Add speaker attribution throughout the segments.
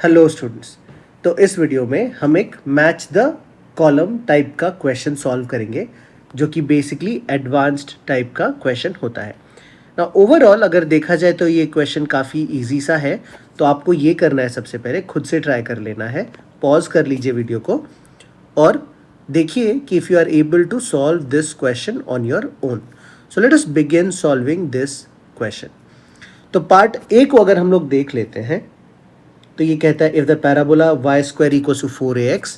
Speaker 1: Hello students. तो इस video में हम एक मैच द कॉलम टाइप का क्वेश्चन सॉल्व करेंगे जो कि बेसिकली एडवांस्ड टाइप का क्वेश्चन होता है ना। ओवरऑल अगर देखा जाए तो ये क्वेश्चन काफ़ी इजी सा है। तो आपको ये करना है, सबसे पहले खुद से ट्राई कर लेना है। पॉज कर लीजिए वीडियो को और देखिए कि if you are able to solve this question on your own. So let us begin solving this question. तो पार्ट ए को अगर हम लोग देख लेते हैं तो ये कहता है if the parabola y square equals to 4ax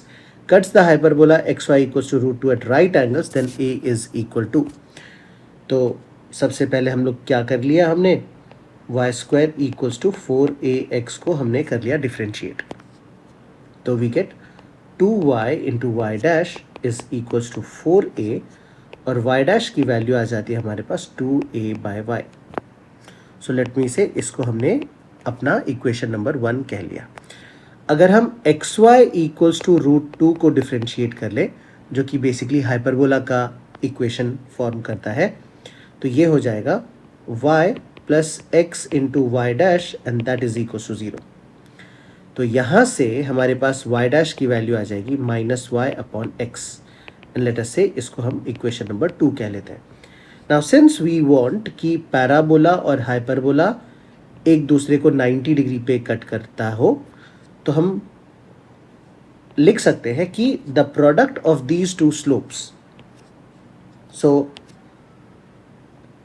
Speaker 1: cuts the hyperbola xy equals to √2 at right angles then a is equal to. तो सबसे पहले हम लोग क्या कर लिया, हमने y square equals to 4ax को हमने कर लिया डिफ्रेंशिएट। तो we get 2y into y dash is equals to 4a और y डैश की वैल्यू आ जाती है हमारे पास 2a by y. So let me say इसको हमने अपना इक्वेशन नंबर 1 कह लिया। अगर हम एक्स वाई इक्वल्स टू √2 को डिफ्रेंशिएट कर ले, जो कि बेसिकली हाइपरबोला का इक्वेशन फॉर्म करता है, तो ये हो जाएगा y plus x into y dash and that is equals to 0। तो यहाँ से हमारे पास y डैश की वैल्यू आ जाएगी minus y upon x and let us say इसको हम इक्वेशन नंबर 2 कह लेते हैं। नाउ सिंस वी वांट कि पैराबोला और हाइपरबोला एक दूसरे को 90 डिग्री पे कट करता हो, तो हम लिख सकते हैं कि the product of these two slopes, so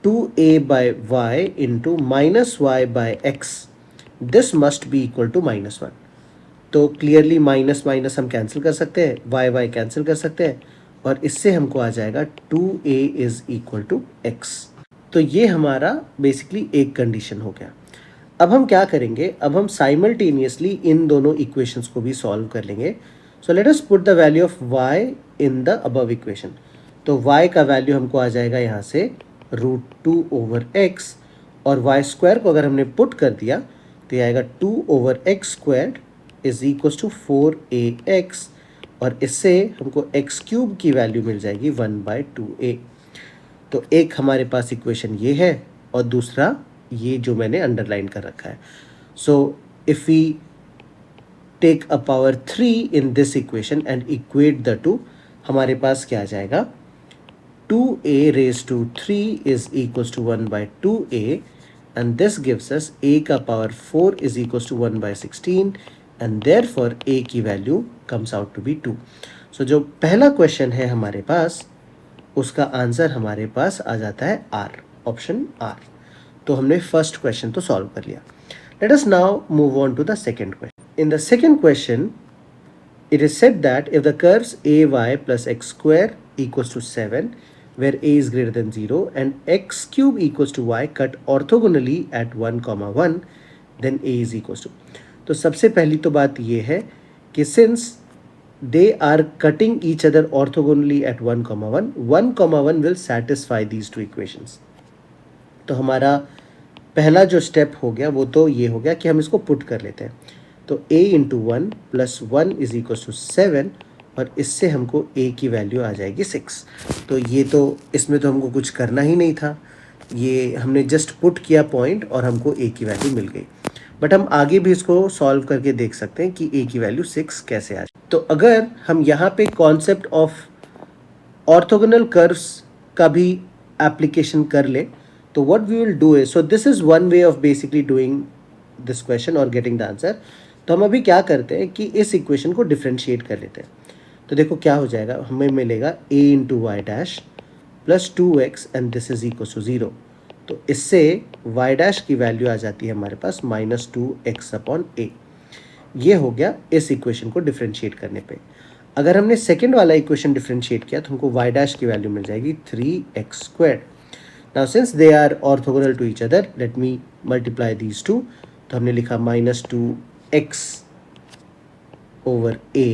Speaker 1: 2a by y into minus y by x, this must be equal to -1। तो क्लियरली माइनस माइनस हम कैंसिल कर सकते हैं, वाई वाई कैंसिल कर सकते हैं और इससे हमको आ जाएगा 2a is equal to x. तो ये हमारा बेसिकली एक कंडीशन हो गया। अब हम क्या करेंगे, अब हम साइमल्टेनियसली इन दोनों इक्वेशंस को भी सॉल्व कर लेंगे। सो let us put the value of y in the above equation. तो y का वैल्यू हमको आ जाएगा यहाँ से √2 ओवर x और y स्क्वायर को अगर हमने पुट कर दिया तो ये आएगा 2 over x square is equal to 4ax और इससे हमको x क्यूब की वैल्यू मिल जाएगी 1/2a। तो एक हमारे पास इक्वेशन ये है और दूसरा ये जो मैंने अंडरलाइन कर रखा है। So if we take a power 3 in this equation and equate the two, हमारे पास क्या आ जाएगा 2a raise to 3 is equals to 1/2a and this gives us a का power 4 is equals to 1/16 and therefore a की वैल्यू comes out to be 2। So जो पहला क्वेश्चन है हमारे पास, उसका आंसर हमारे पास आ जाता है R, ऑप्शन R। तो हमने फर्स्ट क्वेश्चन तो सॉल्व कर लिया। Let us now move on to the second question. In the second question it is said that if the curves ay plus x square equals to 7 where a is greater than 0 and x cube equals to y cut orthogonally at 1, 1 then a is equals to। तो सबसे पहली तो बात ये है कि since they are cutting each other orthogonally at 1, 1 will satisfy these two equations। तो हमारा पहला जो स्टेप हो गया वो तो ये हो गया कि हम इसको पुट कर लेते हैं। तो a into 1 plus 1 is equal to 7 और इससे हमको a की वैल्यू आ जाएगी 6। तो ये तो इसमें तो हमको कुछ करना ही नहीं था, ये हमने जस्ट पुट किया पॉइंट और हमको a की वैल्यू मिल गई। बट हम आगे भी इसको सॉल्व करके देख सकते हैं कि a की वैल्यू 6 कैसे आ जाए। तो अगर हम यहाँ पे कॉन्सेप्ट ऑफ ऑर्थोगोनल कर्व्स का भी एप्लीकेशन कर ले, तो what we will do is, so this is one way of basically doing this question or getting the answer। तो हम अभी क्या करते हैं कि इस इक्वेशन को डिफ्रेंशिएट कर लेते हैं। तो देखो क्या हो जाएगा, हमें मिलेगा a into y dash plus 2x and this is equal to 0। तो इससे y डैश की वैल्यू आ जाती है हमारे पास -2x अपॉन a। ये हो गया इस इक्वेशन को डिफ्रेंशिएट करने पे। अगर हमने सेकेंड वाला इक्वेशन डिफ्रेंशिएट किया तो हमको y डैश की वैल्यू मिल जाएगी 3x square. Now since they are orthogonal to each other, let me multiply these two। तो हमने लिखा -2x over a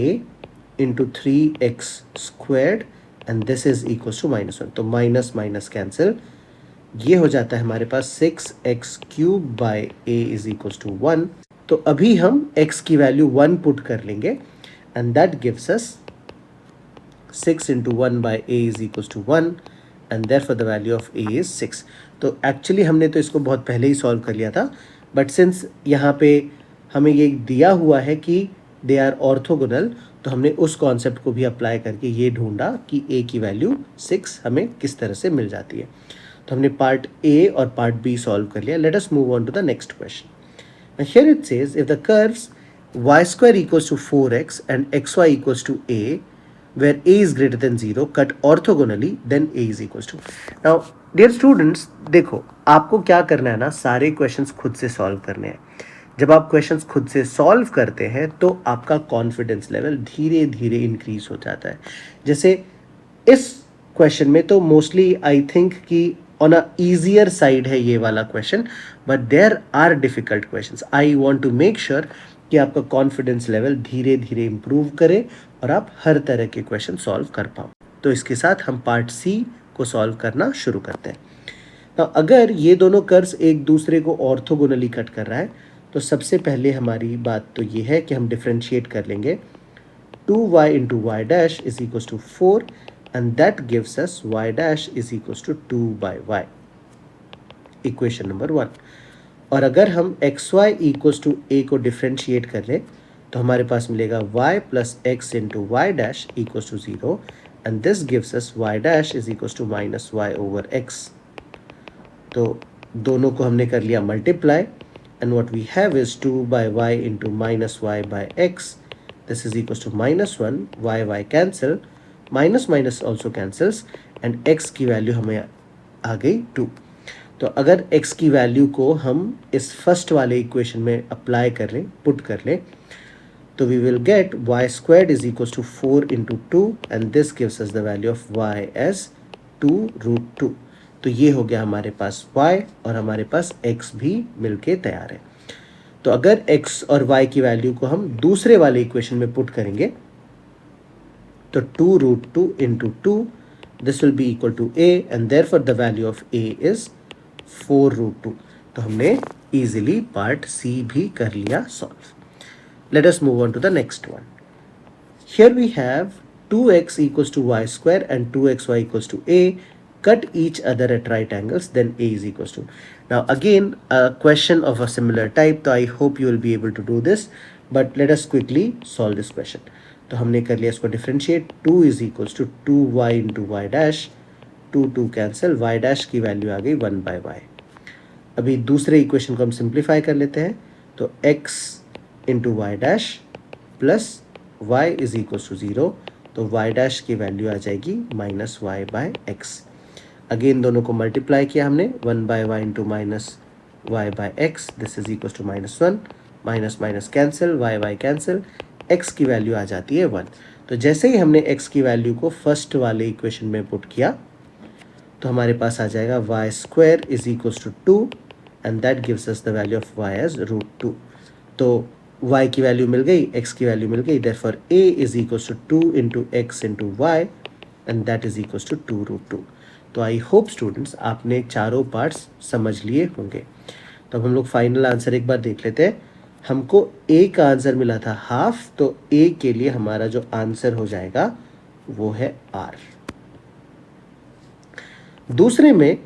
Speaker 1: into 3x squared and this is equals to -1। तो माइनस माइनस कैंसिल, ये हो जाता है हमारे पास 6x cube by a is equals to 1। तो अभी हम x की वैल्यू 1 पुट कर लेंगे and that gives us 6 into 1 by a is equals to 1 and therefore the value of a is 6। तो एक्चुअली हमने तो इसको बहुत पहले ही सॉल्व कर लिया था, बट सिंस यहाँ पे हमें ये दिया हुआ है कि दे आर ऑर्थोगोनल, तो हमने उस कॉन्सेप्ट को भी अप्लाई करके ये ढूंढा कि ए की वैल्यू 6 हमें किस तरह से मिल जाती है। तो हमने पार्ट ए और पार्ट बी सॉल्व कर लिया। Let us move on to the next question. Now here it says if the curves y square equals to 4x and xy equals to a, where a is greater than 0, cut orthogonally, then a is equals to. Now dear students, देखो आपको क्या करना है ना, सारे questions खुद से solve करने हैं। जब आप क्वेश्चंस खुद से सॉल्व करते हैं तो आपका कॉन्फिडेंस लेवल धीरे धीरे इंक्रीज हो जाता है। जैसे इस क्वेश्चन में तो मोस्टली आई थिंक कि ऑन अ ईजियर साइड है ये वाला question, but there are difficult questions. I want to make sure कि आपका कॉन्फिडेंस लेवल धीरे धीरे इंप्रूव करे और आप हर तरह के क्वेश्चन सॉल्व कर पाओ। तो इसके साथ हम पार्ट सी को सॉल्व करना शुरू करते हैं। तो अगर ये दोनों कर्व्स एक दूसरे को ऑर्थोगोनली कट कर रहा है तो सबसे पहले हमारी बात तो ये है कि हम डिफ्रेंशिएट कर लेंगे 2y into y dash is equals to 4 and that gives us y dash is equals to 2 by y, equation number 1। और अगर हम xy equals to a को डिफ्रेंशिएट कर लें तो हमारे पास मिलेगा y plus x into y dash equals to 0 and this gives us y dash is equals to minus y over x। तो दोनों को हमने कर लिया multiply and what we have is 2 by y into minus y by x. This is equals to minus 1, y cancel, minus minus also cancels and x की value हमें आ गई 2। तो अगर x की वैल्यू को हम इस फर्स्ट वाले इक्वेशन में अप्लाई कर लें, पुट कर लें, तो we will get y squared is equals to 4 into 2 and this gives us the value of y as 2 root 2। तो ये हो गया हमारे पास y और हमारे पास x भी मिलके तैयार है। तो अगर x और y की वैल्यू को हम दूसरे वाले इक्वेशन में पुट करेंगे तो 2 root 2 into 2 this will be equal to a and therefore the value of a is 4 root 2। तो हमने easily पार्ट C भी कर लिया solve. Let us move on to the next one. Here we have 2x equals to y square and 2xy equals to a. Cut each other at right angles, then a is equals to. Now again a question of a similar type, so I hope you will be able to do this, but let us quickly solve this question. तो हमने कर लिया इसको differentiate, 2 is equals to 2y into y dash, 2 cancel, y dash की value आ गई 1 by y। अभी दूसरे equation को हम सिंप्लीफाई कर लेते हैं, तो x into y dash plus y is equals to 0, तो y dash की वैल्यू आ जाएगी minus y by x। Again दोनों को मल्टीप्लाई किया हमने, 1 by y into minus y by x, this is equal to minus 1, minus minus cancel, y cancel, x की value आ जाती है 1। तो जैसे ही हमने x की वैल्यू को फर्स्ट वाले इक्वेशन में पुट किया तो हमारे पास आ जाएगा y square is equal to 2 and that gives us the value of y as root 2। तो y की वैल्यू मिल गई, x की वैल्यू मिल गई, therefore a is equal to 2 into x into y and that is equal to 2 root 2। तो I hope students आपने चारों पार्ट्स समझ लिए होंगे। तो अब हम लोग फाइनल आंसर एक बार देख लेते हैं। हमको a का आंसर मिला था हाफ, तो a के लिए हमारा जो आंसर हो जाएगा वो है r। दूसरे में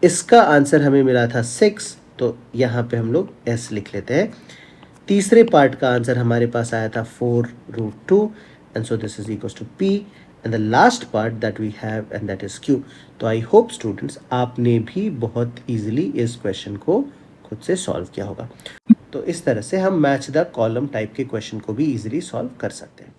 Speaker 1: इसका आंसर हमें मिला था 6, तो यहाँ पे हम लोग s लिख लेते हैं। तीसरे पार्ट का आंसर हमारे पास आया था 4 root 2 and so this is equal to p and the last part that we have and that is q। तो आई होप स्टूडेंट्स आपने भी बहुत इजीली इस क्वेश्चन को खुद से सॉल्व किया होगा। तो इस तरह से हम मैच द कॉलम टाइप के क्वेश्चन को भी इजीली सॉल्व कर सकते हैं।